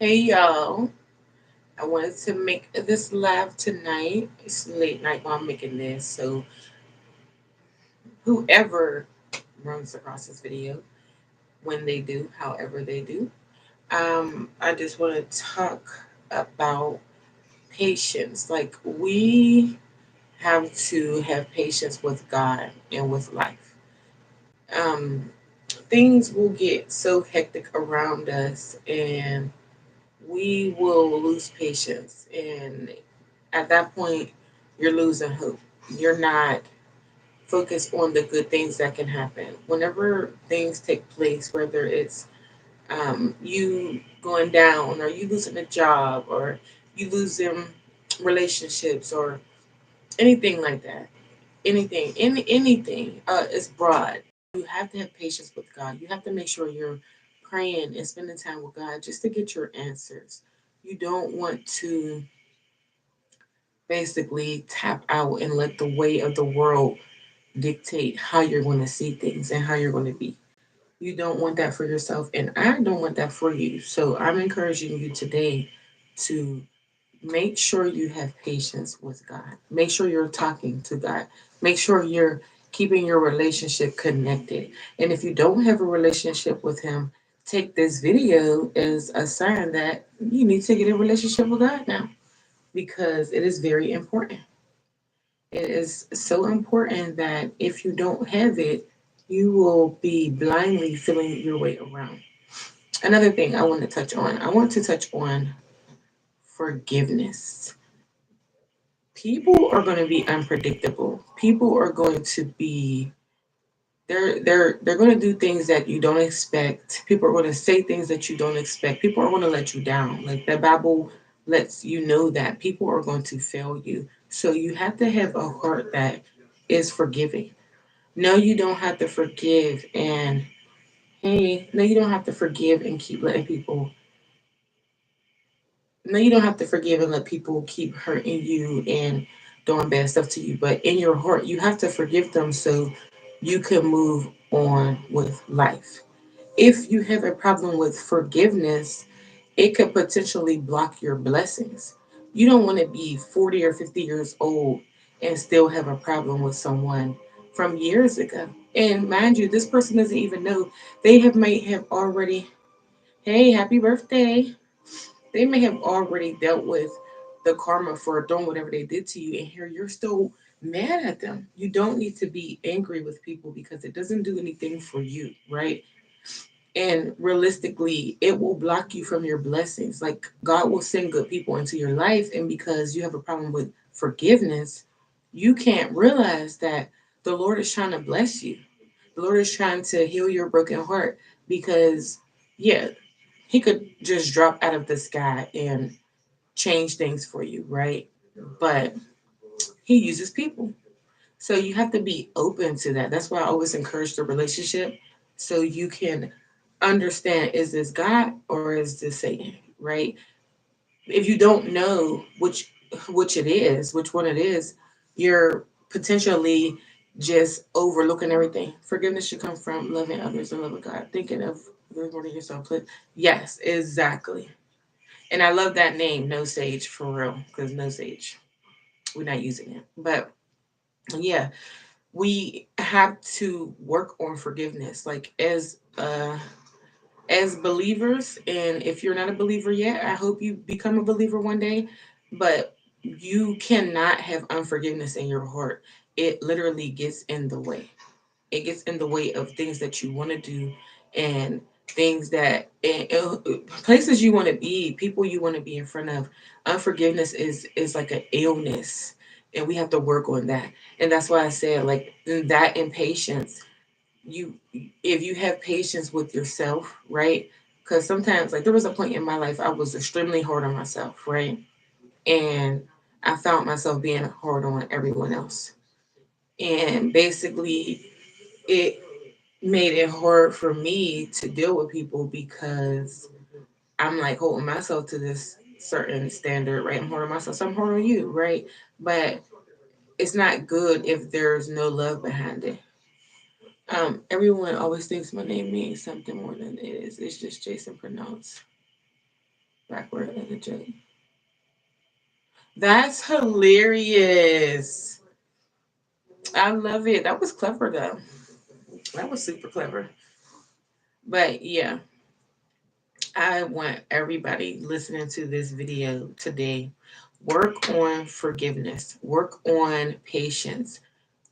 Hey y'all, I wanted to make this live tonight. It's late night while I'm making this, so whoever runs across this video, when they do, however they do, I just want to talk about patience. Like, we have to have patience with God and with life. Um, Things will get so hectic around us, and we will lose patience. And at that point, you're losing hope. You're not focused on the good things that can happen. Whenever things take place, whether it's you going down, or you losing a job, or you losing relationships, or anything like that, anything is broad. You have to have patience with God. You have to make sure you're praying and spending time with God just to get your answers. You don't want to basically tap out and let the way of the world dictate how you're going to see things and how you're going to be. You don't want that for yourself, and I don't want that for you. So I'm encouraging you today to make sure you have patience with God. Make sure you're talking to God. Make sure you're keeping your relationship connected. And if you don't have a relationship with Him, take this video as a sign that you need to get a relationship with God now, because it is very important. It is so important that if you don't have it, you will be blindly feeling your way around. Another thing I want to touch on forgiveness. People are going to be unpredictable. People are going to be they're going to do things that you don't expect. People are going to say things that you don't expect. People are going to let you down. Like the Bible lets you know that people are going to fail you. So you have to have a heart that is forgiving. No, you don't have to forgive and hey, no, you don't have to forgive and keep letting people no, you don't have to forgive and let people keep hurting you and doing bad stuff to you. But in your heart, you have to forgive them so you can move on with life. If you have a problem with forgiveness, it could potentially block your blessings. You don't want to be 40 or 50 years old and still have a problem with someone from years ago. And mind you, this person doesn't even know. They have might have already, hey, happy birthday. They may have already dealt with the karma for doing whatever they did to you, and here you're still mad at them. You don't need to be angry with people because it doesn't do anything for you, right? And realistically, it will block you from your blessings. Like God will send good people into your life, and because you have a problem with forgiveness, you can't realize that the Lord is trying to bless you. The Lord is trying to heal your broken heart because, yeah, He could just drop out of the sky and change things for you, right? But He uses people. So you have to be open to that. That's why I always encourage the relationship so you can understand, is this God or is this Satan, right? If you don't know which one it is, you're potentially just overlooking everything. Forgiveness should come from loving others and loving God. Thinking of others more than yourself. Yes, exactly. And I love that name, No Sage, for real, because No Sage, we're not using it. But yeah, we have to work on forgiveness, like as believers. And if you're not a believer yet, I hope you become a believer one day. But you cannot have unforgiveness in your heart. It literally gets in the way. It gets in the way of things that you want to do, and things that places you want to be, people you want to be in front of. Unforgiveness is like an illness, and we have to work on that. And that's why I said, like, that impatience, you if you have patience with yourself, right? Because sometimes, like, there was a point in my life I was extremely hard on myself, right? And I found myself being hard on everyone else, and basically it made it hard for me to deal with people because I'm like holding myself to this certain standard, right? I'm holding myself, so I'm holding you, right? But it's not good if there's no love behind it. Everyone always thinks my name means something more than it is. It's just Jason pronounced. Backward of the J. That's hilarious. I love it. That was clever though. That was super clever. But yeah, I want everybody listening to this video today, work on forgiveness, work on patience.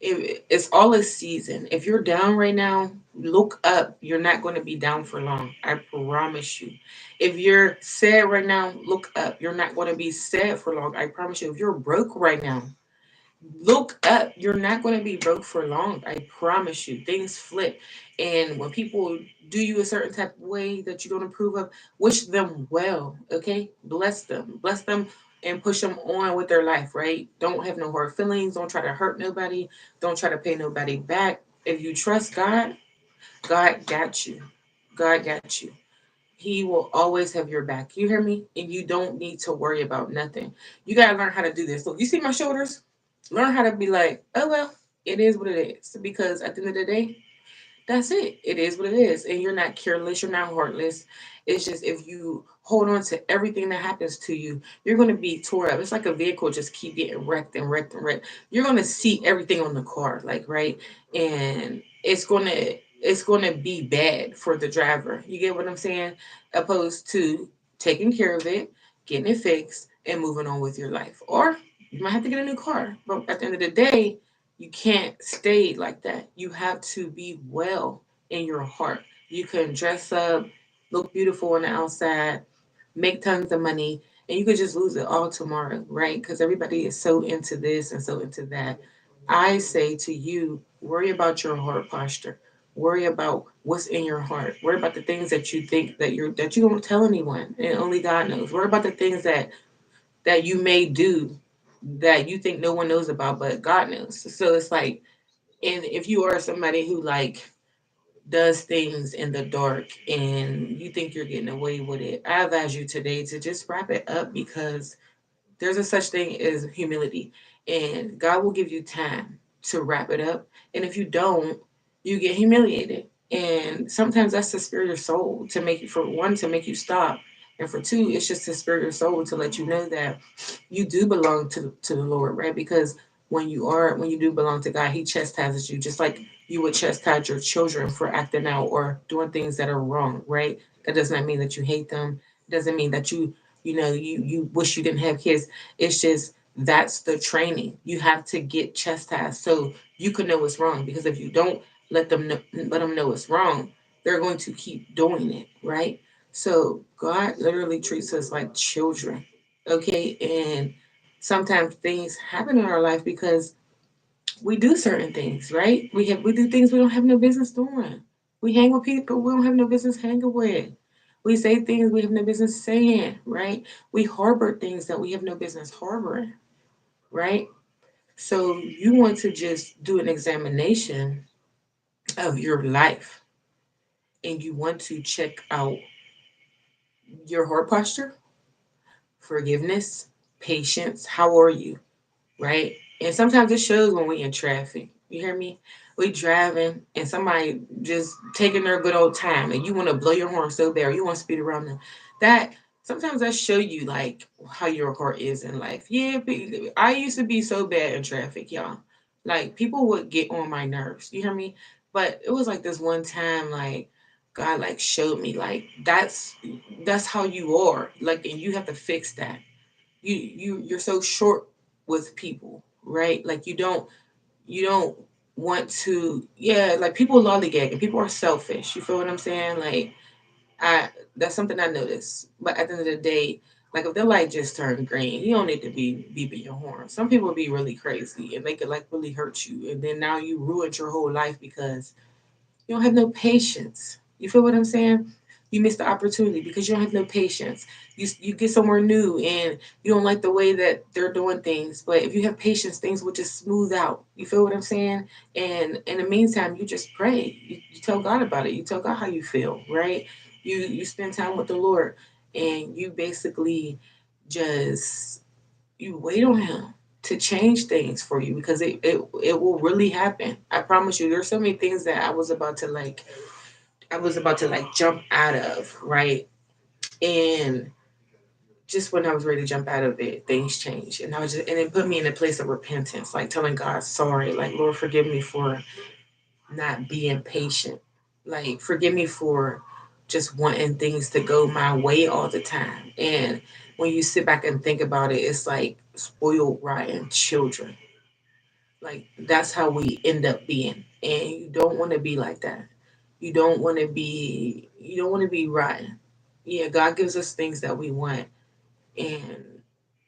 It's all a season. If you're down right now, look up. You're not going to be down for long. I promise you. If you're sad right now, look up. You're not going to be sad for long. I promise you. If you're broke right now, look up. You're not going to be broke for long. I promise you. Things flip. And when people do you a certain type of way that you don't approve of, wish them well. Okay? Bless them. Bless them and push them on with their life, right? Don't have no hard feelings. Don't try to hurt nobody. Don't try to pay nobody back. If you trust God, God got you. God got you. He will always have your back. You hear me? And you don't need to worry about nothing. You got to learn how to do this. Look, you see my shoulders? Learn how to be like, oh, well, it is what it is. Because at the end of the day, that's it. It is what it is. And you're not careless. You're not heartless. It's just if you hold on to everything that happens to you, you're going to be tore up. It's like a vehicle just keep getting wrecked and wrecked and wrecked. You're going to see everything on the car, like, right? And it's going to be bad for the driver. You get what I'm saying? Opposed to taking care of it, getting it fixed, and moving on with your life. Or you might have to get a new car. But at the end of the day, you can't stay like that. You have to be well in your heart. You can dress up, look beautiful on the outside, make tons of money, and you could just lose it all tomorrow, right? Because everybody is so into this and so into that. I say to you, worry about your heart posture. Worry about what's in your heart. Worry about the things that you think that you don't tell anyone, and only God knows. Worry about the things that you may do that you think no one knows about, but God knows. So it's like, and if you are somebody who like does things in the dark and you think you're getting away with it, I advise you today to just wrap it up because there's a such thing as humility, and God will give you time to wrap it up. And if you don't, you get humiliated. And sometimes that's to spare your soul to make you, for one, to make you stop, and for two, it's just to spare your soul to let you know that you do belong to the Lord, right? Because when you do belong to God, He chastises you just like you would chastise your children for acting out or doing things that are wrong, right? That does not mean that you hate them. It doesn't mean that you wish you didn't have kids. It's just that's the training. You have to get chastised so you can know what's wrong. Because if you don't let them know it's wrong, they're going to keep doing it, right? So God literally treats us like children, okay? And sometimes things happen in our life because we do certain things, right? We do things we don't have no business doing. We hang with people we don't have no business hanging with. We say things we have no business saying, right? We harbor things that we have no business harboring, right? So you want to just do an examination of your life and you want to check out your heart posture, forgiveness, patience. How are you? Right? And sometimes it shows when we in traffic. You hear me? We driving and somebody just taking their good old time and you want to blow your horn so bad or you want to speed around them. That sometimes that show you like how your heart is in life. Yeah, I used to be so bad in traffic, y'all. Like people would get on my nerves. You hear me? But it was like this one time like God like showed me like that's how you are. Like and you have to fix that. You're so short with people, right? Like you don't want to, yeah, like people lollygag and people are selfish. You feel what I'm saying? Like I that's something I noticed. But at the end of the day, like if the light just turned green, you don't need to be beeping your horn. Some people be really crazy and they could like really hurt you, and then now you ruined your whole life because you don't have no patience. You feel what I'm saying? You miss the opportunity because you don't have no patience. You get somewhere new and you don't like the way that they're doing things. But if you have patience, things will just smooth out. You feel what I'm saying? And in the meantime, you just pray. You tell God about it. You tell God how you feel, right? You spend time with the Lord and you basically just you wait on him to change things for you because it will really happen. I promise you. There's so many things that I was about to like jump out of, right? And just when I was ready to jump out of it, things changed. And I was just, and it put me in a place of repentance, like telling God sorry, like, Lord, forgive me for not being patient. Like, forgive me for just wanting things to go my way all the time. And when you sit back and think about it, it's like spoiled, rotten children. Like, that's how we end up being. And you don't want to be like that. You don't want to be rotten. Yeah, God gives us things that we want. And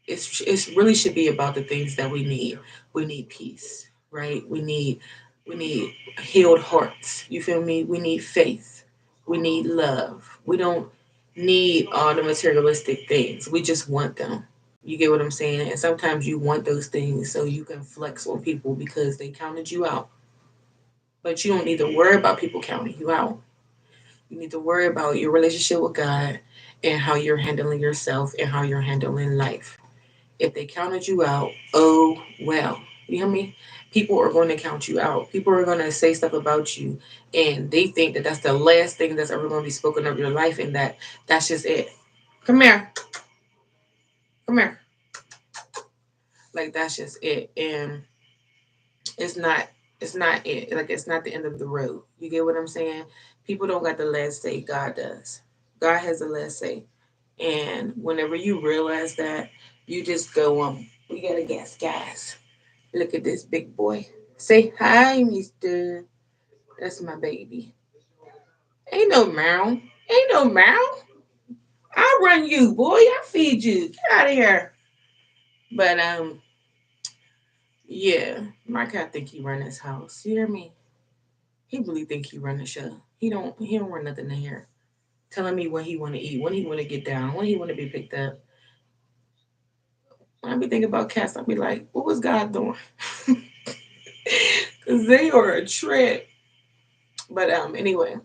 it's really should be about the things that we need. We need peace, right? We need healed hearts. You feel me? We need faith. We need love. We don't need all the materialistic things. We just want them. You get what I'm saying? And sometimes you want those things so you can flex on people because they counted you out. But you don't need to worry about people counting you out. You need to worry about your relationship with God and how you're handling yourself and how you're handling life. If they counted you out, oh well. You hear me? People are going to count you out. People are going to say stuff about you, and they think that that's the last thing that's ever going to be spoken of your life, and that's just it. Come here, come here. Like, that's just it, and it's not. It's not it. Like, it's not the end of the road. You get what I'm saying? People don't got the last say. God does. God has the last say, and whenever you realize that, you just go on. We gotta guys. Look at this big boy. Say hi, mister. That's my baby. Ain't no meow. Ain't no meow. I run you, boy. I feed you. Get out of here. But yeah, my cat think he run his house. You hear me? He really think he run the show. He don't run nothing in here. Telling me when he want to eat, when he want to get down, when he want to be picked up. When I be thinking about cats, I be like, what was God doing? Because they are a trip. But anyway,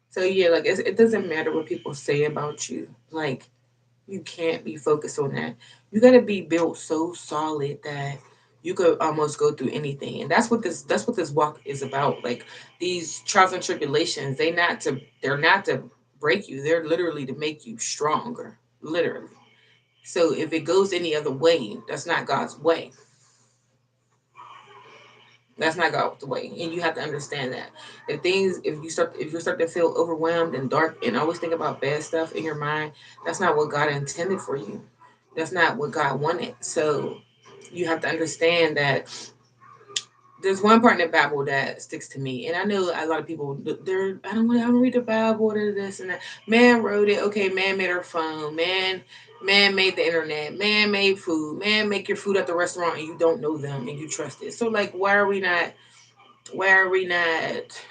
so yeah, like it doesn't matter what people say about you. Like, you can't be focused on that. You got to be built so solid that you could almost go through anything. And that's what this walk is about. Like, these trials and tribulations, they're not to break you. They're literally to make you stronger. Literally. So if it goes any other way, that's not God's way. That's not God's way, and you have to understand that. If you start to feel overwhelmed and dark, and always think about bad stuff in your mind, that's not what God intended for you. That's not what God wanted. So you have to understand that there's one part in the Bible that sticks to me, and I know a lot of people they're I don't read the Bible or this and that. Man wrote it. Okay, man made our phone. Man made the internet. Man made food. Man make your food at the restaurant, and you don't know them and you trust it. So, like, why are we not? Why are we not?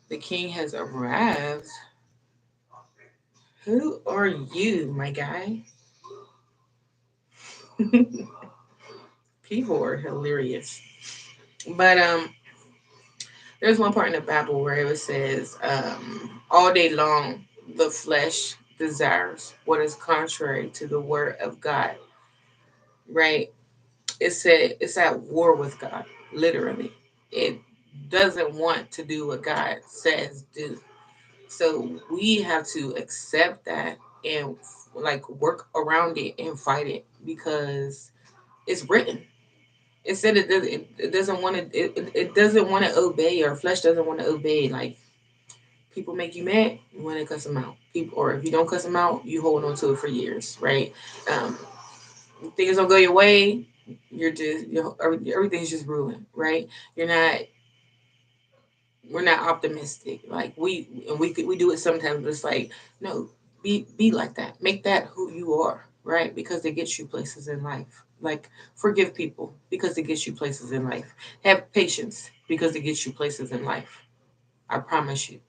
The king has arrived. Who are you, my guy? People are hilarious. But there's one part in the Bible where it says, all day long the flesh desires what is contrary to the word of God. Right? It said it's at war with God, literally. It doesn't want to do what God says do. So we have to accept that and like work around it and fight it because it's written. It said it doesn't want to it doesn't want to obey. Our flesh doesn't want to obey. Like, people make you mad, you want to cuss them out. People, or if you don't cuss them out, you hold on to it for years, right? Um, Things don't go your way, everything's just ruined, right? You're not we're not optimistic. Like, we do it sometimes, but it's like, no, be like that. Make that who you are, right? Because it gets you places in life. Like, forgive people because it gets you places in life. Have patience because it gets you places in life. I promise you.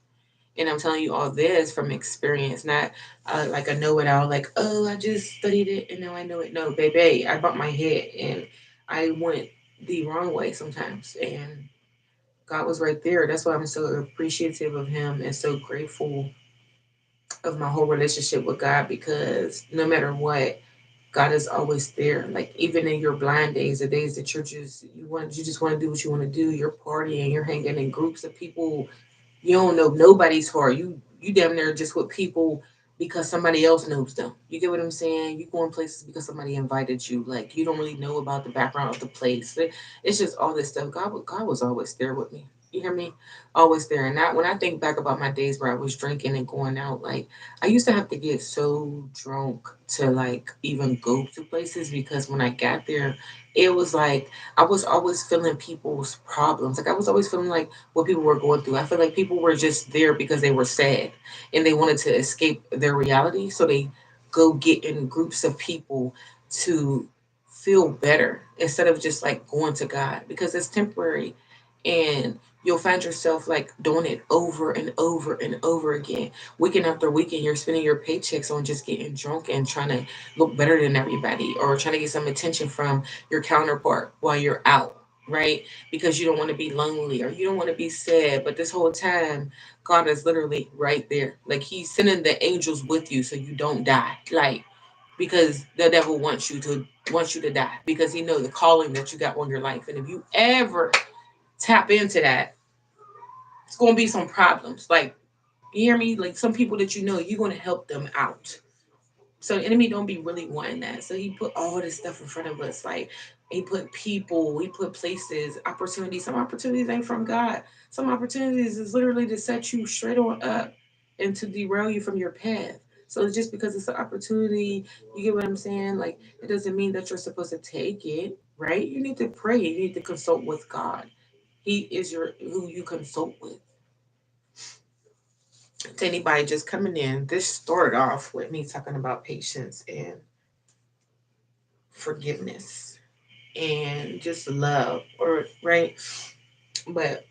And I'm telling you all this from experience, not like a know it all, like, oh, I just studied it and now I know it. No, baby, I bumped my head and I went the wrong way sometimes. And God was right there. That's why I'm so appreciative of Him and so grateful of my whole relationship with God, because no matter what, God is always there. Like, even in your blind days, the days that you just want to do what you want to do. You're partying, you're hanging in groups of people. You don't know nobody's heart. You damn near just with people because somebody else knows them. You get what I'm saying? You go in places because somebody invited you. Like you don't really know about the background of the place. It's just all this stuff. God was always there with me. You hear me? Always there. And that when I think back about my days where I was drinking and going out, like I used to have to get so drunk to like even go to places because when I got there, it was like I was always feeling people's problems. Like I was always feeling like what people were going through. I feel like people were just there because they were sad and they wanted to escape their reality. So they go get in groups of people to feel better instead of just like going to God because it's temporary and you'll find yourself like doing it over and over and over again. Weekend after weekend, you're spending your paychecks on just getting drunk and trying to look better than everybody or trying to get some attention from your counterpart while you're out, right? Because you don't want to be lonely or you don't want to be sad. But this whole time, God is literally right there. Like he's sending the angels with you so you don't die. Like because the devil wants you to die because he knows the calling that you got on your life. And if you ever tap into that, it's gonna be some problems. Like you hear me? Like some people that you know, you're gonna help them out. So the enemy don't be really wanting that. So he put all this stuff in front of us. Like he put people, he put places, opportunities. Some opportunities ain't from God. Some opportunities is literally to set you straight on up and to derail you from your path. So just because it's an opportunity, you get what I'm saying? Like it doesn't mean that you're supposed to take it, right? You need to pray. You need to consult with God. He is your who you consult with. To anybody just coming in, this started off with me talking about patience and forgiveness and just love, or right? But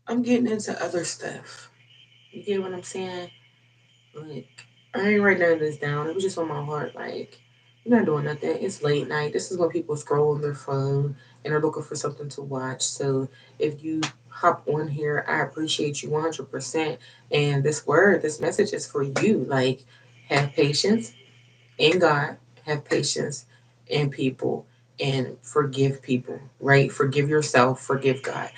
I'm getting into other stuff. You get what I'm saying? Like, I ain't writing none of this down. It was just on my heart. Like, you're not doing nothing. It's late night. This is when people scroll on their phone and are looking for something to watch. So if you hop on here, I appreciate you 100%. And this word, this message is for you. Like, have patience in God, have patience in people, and forgive people, right? Forgive yourself, forgive God.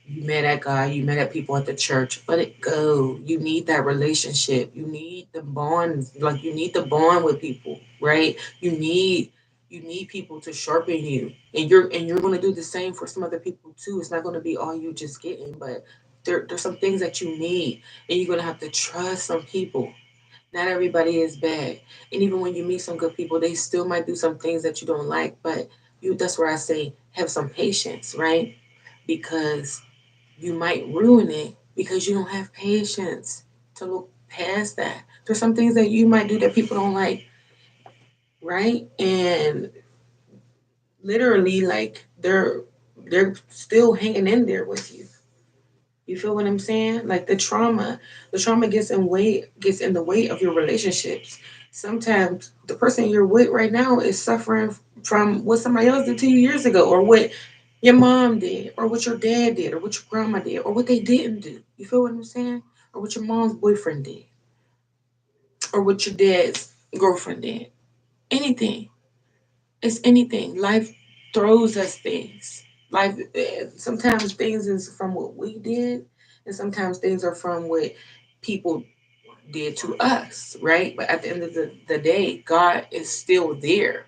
You mad at God, you mad at people at the church, let it go. You need that relationship. You need the bond, like you need the bond with people, right? You need people to sharpen you. And you're gonna do the same for some other people too. It's not gonna be all you just getting, but there's some things that you need, and you're gonna have to trust some people. Not everybody is bad. And even when you meet some good people, they still might do some things that you don't like, but you that's where I say have some patience, right? Because you might ruin it because you don't have patience to look past that. There's some things that you might do that people don't like, right? And literally like they're still hanging in there with you. You feel what I'm saying? Like the trauma gets in the way of your relationships. Sometimes the person you're with right now is suffering from what somebody else did 2 years ago, or what your mom did, or what your dad did, or what your grandma did, or what they didn't do. You feel what I'm saying? Or what your mom's boyfriend did, or what your dad's girlfriend did. Anything. It's anything. Life throws us things. Life sometimes things is from what we did, and sometimes things are from what people did to us, right? But at the end of the day, God is still there.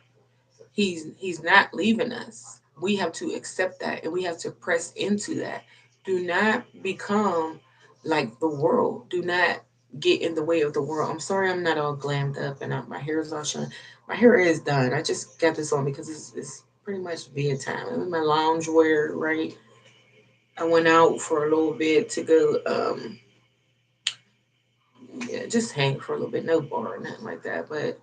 He's not leaving us. We have to accept that and we have to press into that. Do not become like the world. Do not get in the way of the world. I'm sorry I'm not all glammed up and my hair is all shiny. My hair is done. I just got this on because it's pretty much bedtime. I'm in my lounge wear, right? I went out for a little bit to go yeah, just hang for a little bit, no bar or nothing like that. But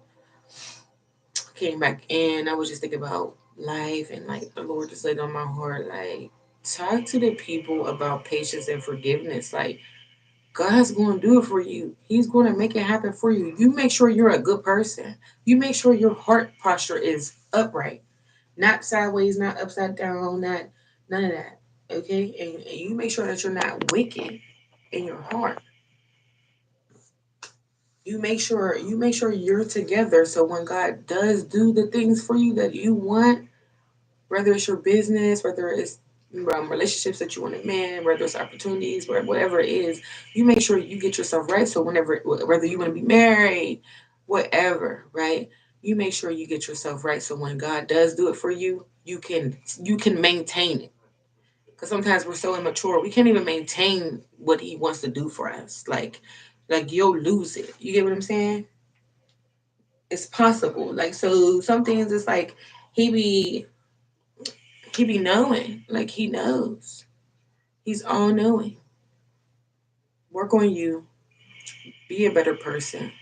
came back in, I was just thinking about life and like the Lord just laid on my heart, like talk to the people about patience and forgiveness. Like God's going to do it for you. He's going to make it happen for you. You make sure you're a good person. You make sure your heart posture is upright, not sideways, not upside down, not none of that. Okay, and you make sure that you're not wicked in your heart. You make sure you're together so when God does do the things for you that you want, whether it's your business, whether it's relationships that you want in man, whether it's opportunities, whatever it is, you make sure you get yourself right. So whenever, whether you want to be married, whatever, right? You make sure you get yourself right. So when God does do it for you, you can maintain it. Because sometimes we're so immature, we can't even maintain what He wants to do for us. Like you'll lose it. You get what I'm saying? It's possible. Like so, some things it's like He be He be knowing, like He knows. He's all knowing. Work on you. Be a better person.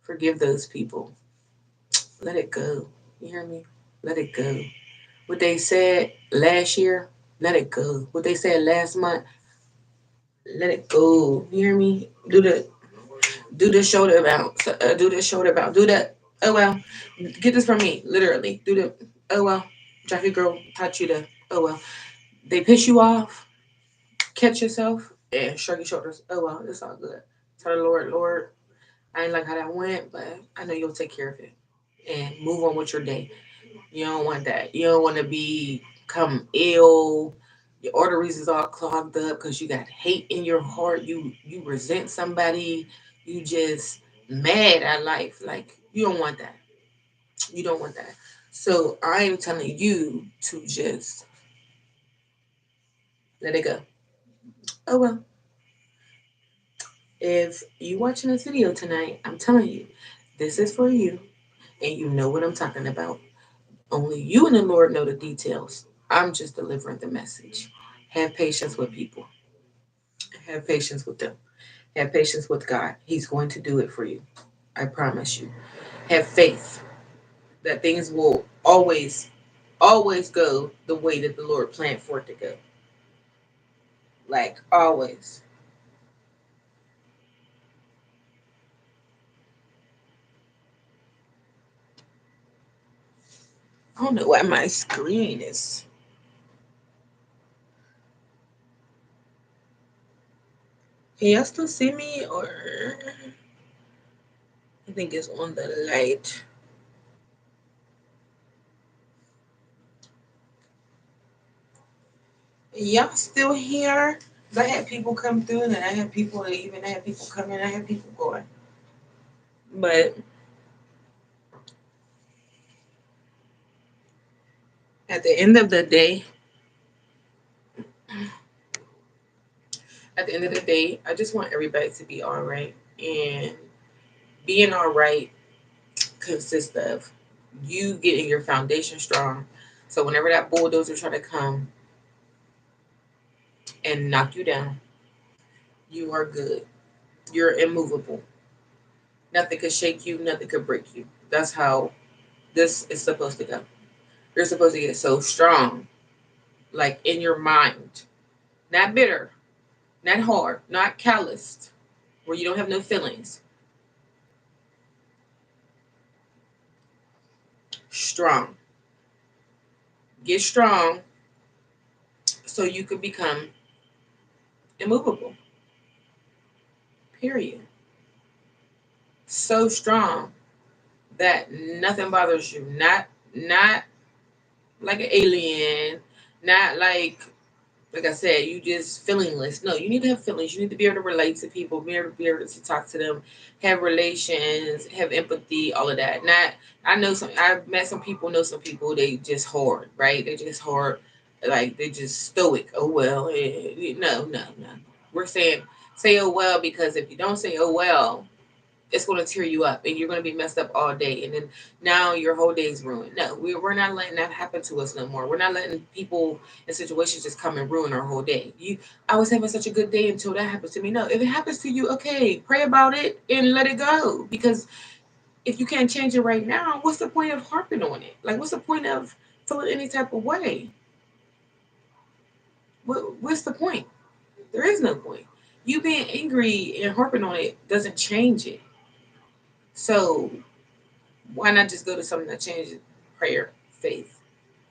Forgive those people. Let it go. You hear me? Let it go. What they said last year, let it go. What they said last month, let it go. You hear me? Do the shoulder bounce. Do the shoulder bounce. Do that. Oh well. Get this from me. Literally. Do the. Oh well. Jackie girl taught you the. Oh well. They piss you off. Catch yourself and shrug your shoulders. Oh well. It's all good. Tell the Lord, Lord, I ain't like how that went, but I know you'll take care of it. And move on with your day. You don't want that. You don't want to become ill. Your arteries is all clogged up because you got hate in your heart. You resent somebody. You just mad at life. Like you don't want that. You don't want that. So I am telling you to just let it go. Oh well. If you watching this video tonight, I'm telling you, this is for you, and you know what I'm talking about. Only you and the Lord know the details. I'm just delivering the message. Have patience with people. Have patience with them. Have patience with God. He's going to do it for you. I promise you. Have faith that things will always go the way that the Lord planned for it to go. Like always. I don't know why my screen is. Can y'all still see me, or I think it's on the light? Y'all still here? 'Cause I had people come through, and I had people leave, and I had people come in, I had people going. But at the end of the day, I just want everybody to be all right. And being all right consists of you getting your foundation strong. So whenever that bulldozer try to come and knock you down, you are good. You're immovable. Nothing could shake you. Nothing could break you. That's how this is supposed to go. You're supposed to get so strong, like in your mind, not bitter, not hard, not calloused, where you don't have no feelings. Strong. Get strong so you can become immovable. Period. So strong that nothing bothers you. Not like an alien, not like I said, you just feelingless. No, you need to have feelings. You need to be able to relate to people, be able to talk to them, have relations, have empathy, all of that. Not I know some I've met some people, know some people, they just hard, right? They just hard, like they just stoic. Oh well. No. We're saying say oh well, because if you don't say oh well, it's going to tear you up and you're going to be messed up all day, and then now your whole day's ruined. No, we're not letting that happen to us no more. We're not letting people and situations just come and ruin our whole day. I was having such a good day until that happens to me. No, if it happens to you, okay, pray about it and let it go, because if you can't change it right now, what's the point of harping on it? Like, what's the point of feeling any type of way? What's the point? There is no point. You being angry and harping on it doesn't change it. So why not just go to something that changes? Prayer, faith,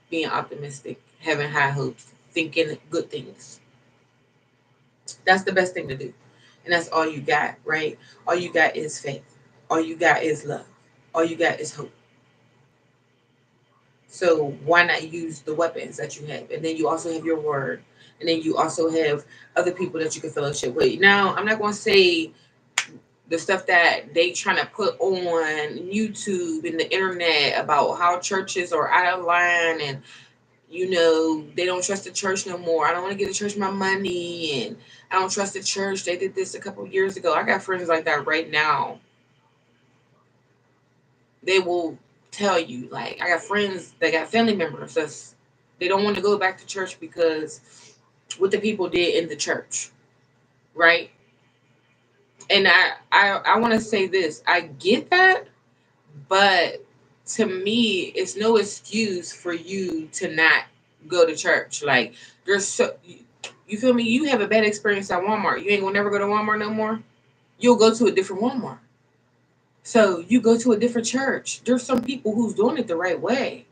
being optimistic, having high hopes, thinking good things. That's the best thing to do. And that's all you got, right? All you got is faith. All you got is love. All you got is hope. So why not use the weapons that you have? And then you also have your word. And then you also have other people that you can fellowship with. Now, I'm not going to say the stuff that they trying to put on YouTube and the internet about how churches are out of line, and they don't trust the church no more. I don't want to give the church my money, and I don't trust the church. They did this a couple of years ago. I got friends like that right now. They will tell you, like, I got friends that got family members that's they don't want to go back to church because what the people did in the church, right? And I want to say this. I get that, but to me, it's no excuse for you to not go to church. Like, there's so you feel me? You have a bad experience at Walmart. You ain't gonna never go to Walmart no more. You'll go to a different Walmart. So you go to a different church. There's some people who's doing it the right way.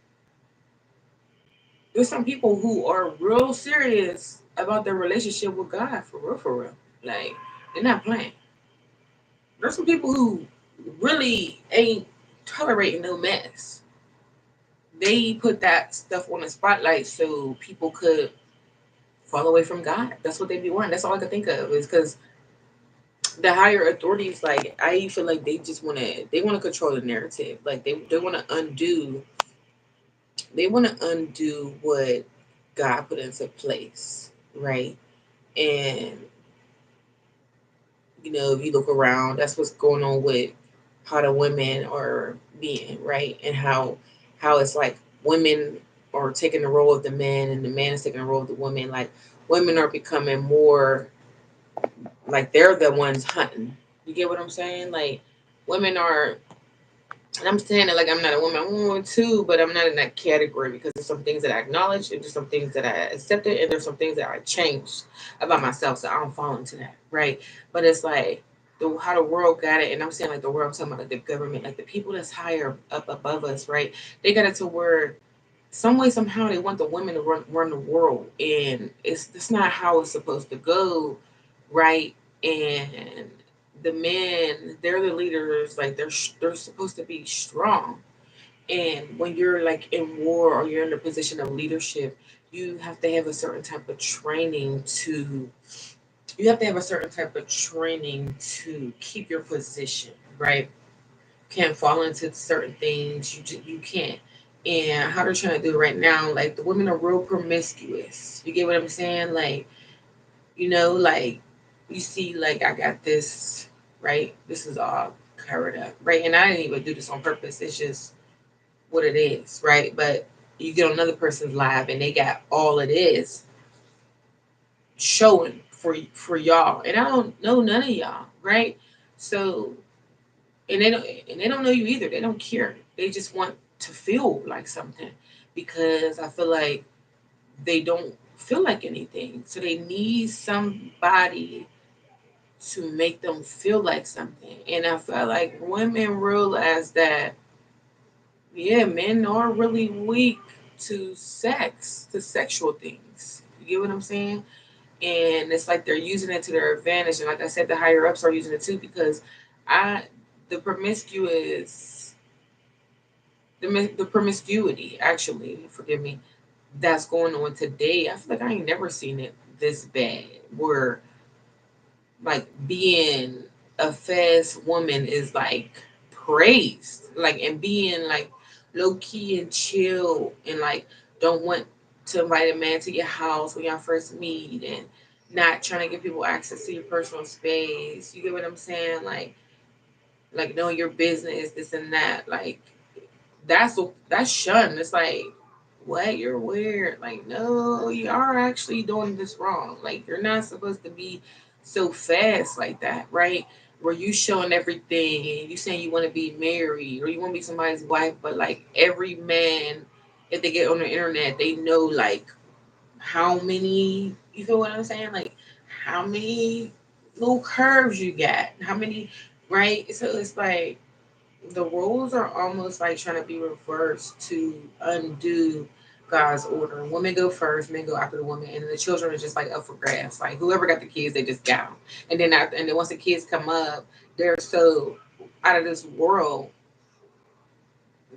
There's some people who are real serious about their relationship with God, for real, for real. Like, they're not playing. There's some people who really ain't tolerating no mess. They put that stuff on the spotlight so people could fall away from God. That's what they be wanting. That's all I can think of is because the higher authorities, like, I feel like they want to control the narrative. Like, they want to undo what God put into place, right? And if you look around, that's what's going on with how the women are being, right? And how it's like women are taking the role of the man and the man is taking the role of the woman. Like, women are becoming more like they're the ones hunting. You get what I'm saying? Like, women are, and I'm saying it like I'm not a woman. I'm a woman too, but I'm not in that category because there's some things that I acknowledge and there's some things that I accepted and there's some things that I changed about myself, so I don't fall into that, right? But it's like how the world got it, and I'm saying like the world, I'm talking about like the government, like the people that's higher up above us, right? They got it to where some way somehow they want the women to run the world, and it's not how it's supposed to go, right? And the men, they're the leaders, like they're supposed to be strong. And when you're like in war or you're in a position of leadership, you have to have a certain type of training to you have to have a certain type of training to keep your position, right? Can't fall into certain things. You can't. And how they're trying to do it right now, like the women are real promiscuous. You get what I'm saying? Like, like you see, like I got this, right? This is all covered up, right? And I didn't even do this on purpose. It's just what it is, right? But you get on another person's live and they got all it is showing for y'all, and I don't know none of y'all, right? So, and they don't know you either. They don't care. They just want to feel like something because I feel like they don't feel like anything. So they need somebody to make them feel like something. And I feel like women realize that, yeah, men are really weak to sex, to sexual things. You get what I'm saying? And it's like they're using it to their advantage. And like I said, the higher ups are using it too because I, the promiscuous, the promiscuity, actually, forgive me, that's going on today. I feel like I ain't never seen it this bad. Where like being a fast woman is like praised, like, and being like low key and chill and like don't want to invite a man to your house when y'all first meet and not trying to give people access to your personal space. You get what I'm saying? Like knowing your business, this and that. Like that's shunned. It's like, what? You're weird. Like, no, you are actually doing this wrong. Like, you're not supposed to be so fast like that, right? Where you showing everything and you saying you want to be married or you want to be somebody's wife, but like every man, if they get on the internet, they know like how many. You feel what I'm saying? Like how many little curves you got, how many, right? So it's like the roles are almost like trying to be reversed to undo God's order. Women go first, men go after the woman, and the children are just like up for grabs. Like whoever got the kids, they just got them. And then once the kids come up, they're so out of this world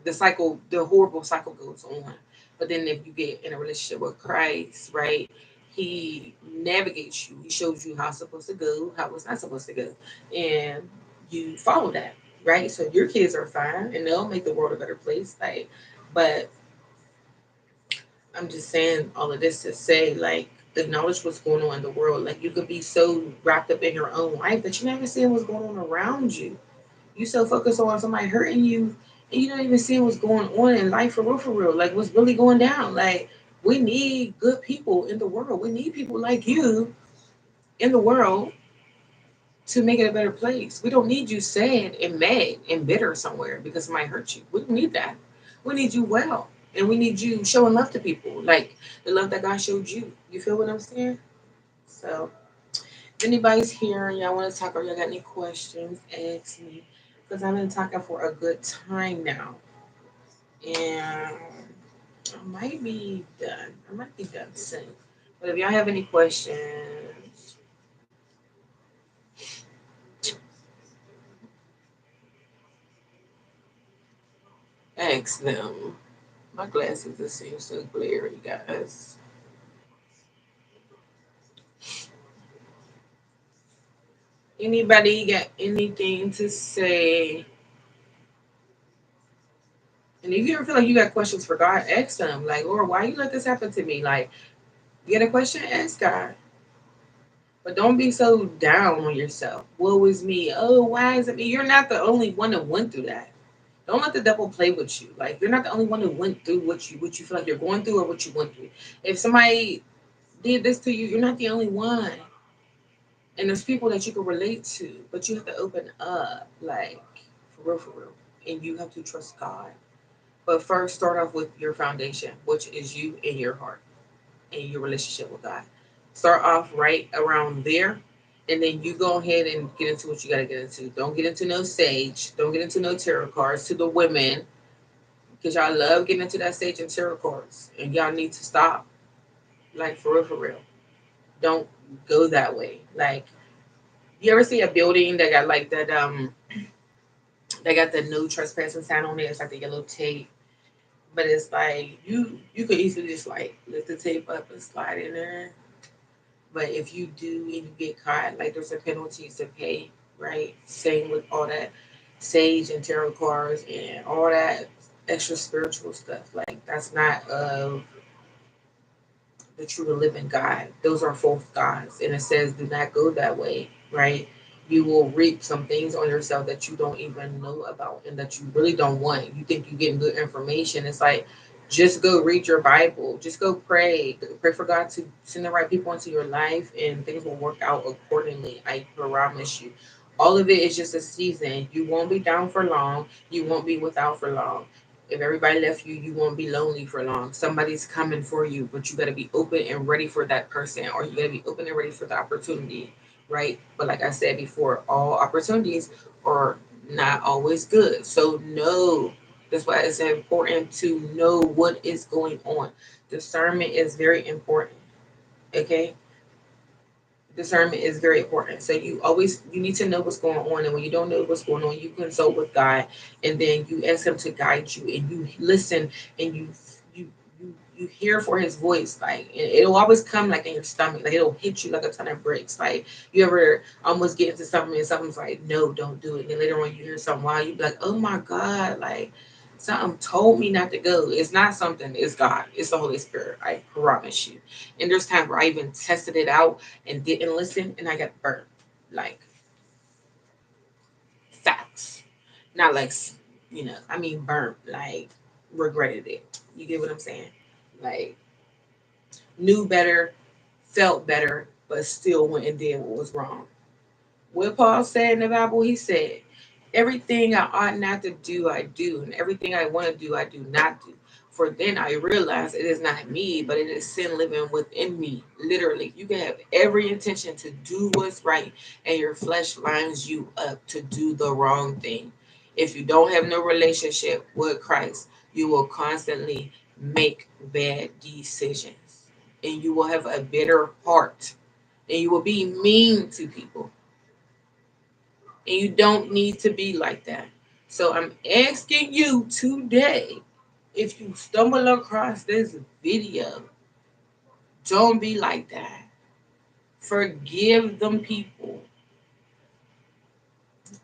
the horrible cycle goes on. But then if you get in a relationship with Christ, right, he navigates you. He shows you how it's supposed to go, how it's not supposed to go. And you follow that, right? So your kids are fine and they'll make the world a better place. Like, but I'm just saying all of this to say, like, acknowledge what's going on in the world. Like, you could be so wrapped up in your own life that you never see what's going on around you. You so focused on somebody hurting you, and you don't even see what's going on in life for real, for real. Like, what's really going down. Like, we need good people in the world. We need people like you in the world to make it a better place. We don't need you sad and mad and bitter somewhere because somebody hurt you. We don't need that. We need you well. And we need you showing love to people, like the love that God showed you. You feel what I'm saying? So, if anybody's here and y'all want to talk or y'all got any questions, ask me. Because I've been talking for a good time now. And I might be done. I might be done soon. But if y'all have any questions, ask them. My glasses just seem so glary, guys. Anybody got anything to say? And if you ever feel like you got questions for God, ask them. Like, Lord, why you let this happen to me? Like, you get a question, ask God. But don't be so down on yourself. Woe is me. Oh, why is it me? You're not the only one that went through that. Don't let the devil play with you. Like, you're not the only one who went through what you feel like you're going through or what you went through. If somebody did this to you, you're not the only one. And there's people that you can relate to, but you have to open up, like, for real, for real. And you have to trust God. But first, start off with your foundation, which is you and your heart and your relationship with God. Start off right around there, and then you go ahead and get into what you got to get into. Don't get into no sage. Don't get into no tarot cards to the women, because y'all love getting into that sage and tarot cards, and y'all need to stop. Like, for real, for real. Don't go that way. Like, you ever see a building that got like that? They got the no trespassing sign on it. It's like the yellow tape, but it's like you could easily just like lift the tape up and slide in there. But if you do and you get caught, like there's a penalties to pay, right? Same with all that sage and tarot cards and all that extra spiritual stuff. Like, that's not the true and living God. Those are false gods. And it says do not go that way, right? You will reap some things on yourself that you don't even know about and that you really don't want. You think you're getting good information. It's like, just go read your Bible. Just go pray. Pray for God to send the right people into your life and things will work out accordingly. I promise you. All of it is just a season. You won't be down for long. You won't be without for long. If everybody left you, you won't be lonely for long. Somebody's coming for you, but you got to be open and ready for that person, or you got to be open and ready for the opportunity, right? But like I said before, all opportunities are not always good. So, no, that's why it's important to know what is going on. Discernment is very important, okay? Discernment is very important. So you need to know what's going on, and when you don't know what's going on, you consult with God, and then you ask Him to guide you, and you listen, and you you hear for His voice. Like, it'll always come like in your stomach, like it'll hit you like a ton of bricks. Like, you ever almost get into something and something's like, no, don't do it, and then later on you hear something, while you be like, oh my God, like something told me not to go. It's not something, it's God, it's the Holy Spirit, I promise you. And there's times where I even tested it out and didn't listen and I got burnt. Like, facts. Not like, I mean burnt, like regretted it. You get what I'm saying? Like, knew better, felt better, but still went and did what was wrong. What Paul said in the Bible, he said, everything I ought not to do, I do, and everything I want to do, I do not do. For then I realize it is not me, but it is sin living within me. Literally, you can have every intention to do what's right, and your flesh lines you up to do the wrong thing. If you don't have no relationship with Christ, you will constantly make bad decisions, and you will have a bitter heart, and you will be mean to people, and you don't need to be like that. So I'm asking you today, if you stumble across this video, don't be like that. Forgive them people.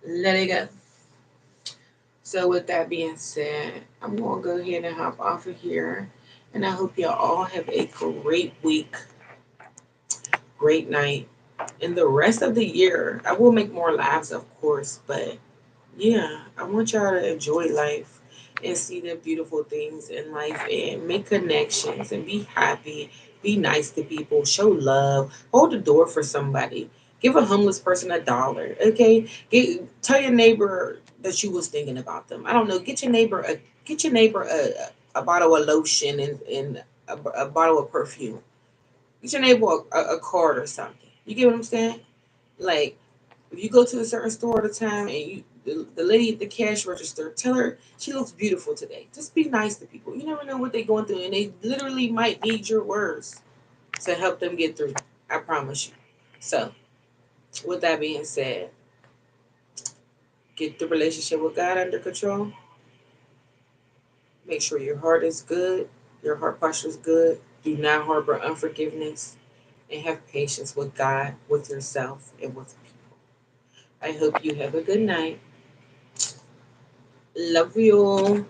Let it go. So with that being said, I'm gonna go ahead and hop off of here. And I hope you all have a great week, great night, and the rest of the year. I will make more lives, of course, but yeah, I want y'all to enjoy life and see the beautiful things in life and make connections and be happy, be nice to people, show love, hold the door for somebody, give a homeless person $1. Okay, tell your neighbor that you was thinking about them. I don't know. Get your neighbor a bottle of lotion and a bottle of perfume. Get your neighbor a card or something. You get what I'm saying? Like, if you go to a certain store at a time and the lady at the cash register, tell her she looks beautiful today. Just be nice to people. You never know what they're going through, and they literally might need your words to help them get through. I promise you. So, with that being said, get the relationship with God under control. Make sure your heart is good, your heart posture is good. Do not harbor unforgiveness, and have patience with God, with yourself, and with people. I hope you have a good night. Love you all.